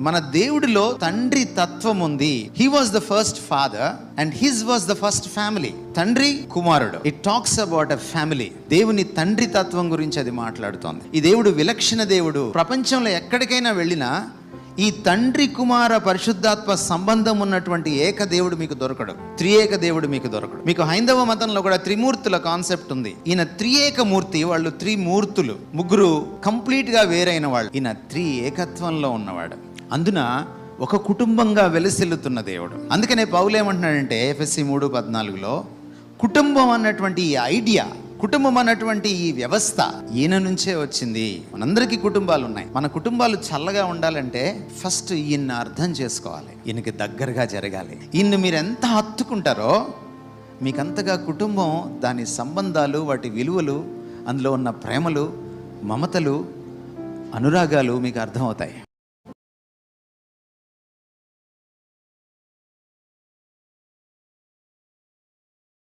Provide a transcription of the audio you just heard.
మన దేవుడిలో తండ్రి తత్వం ఉంది. He was the first father and his was the first family. తండ్రి కుమారుడు, it talks about a family. దేవుని తండ్రి తత్వం గురించి అది మాట్లాడుతోంది. ఈ దేవుడు విలక్షణ దేవుడు. ప్రపంచంలో ఎక్కడికైనా వెళ్ళినా ఈ తండ్రి కుమార పరిశుద్ధాత్మ సంబంధం ఉన్నటువంటి ఏక దేవుడు మీకు దొరకడు. త్రియేక దేవుడు మీకు దొరకడు. మీకు హైందవ మతంలో కూడా త్రిమూర్తుల కాన్సెప్ట్ ఉంది. ఈయన త్రియేక మూర్తి, వాళ్ళు త్రిమూర్తులు, ముగ్గురు కంప్లీట్ గా వేరైన వాళ్ళు. ఈయన త్రియేకత్వంలో ఉన్నవాడు. అందున ఒక కుటుంబంగా వెలసిల్లుతున్న దేవుడు. అందుకనే పౌలు ఏమంటున్నాడంటే ఎఫెసీ 3:14లో కుటుంబం అన్నటువంటి ఈ ఐడియా, కుటుంబం అన్నటువంటి ఈ వ్యవస్థ ఈయన నుంచే వచ్చింది. మనందరికీ కుటుంబాలు ఉన్నాయి. మన కుటుంబాలు చల్లగా ఉండాలంటే ఫస్ట్ ఈయన్ని అర్థం చేసుకోవాలి, ఈయనకి దగ్గరగా జరగాలి. ఈయన్ని మీరు ఎంత హత్తుకుంటారో మీకంతగా కుటుంబం, దాని సంబంధాలు, వాటి విలువలు, అందులో ఉన్న ప్రేమలు, మమతలు, అనురాగాలు మీకు అర్థమవుతాయి.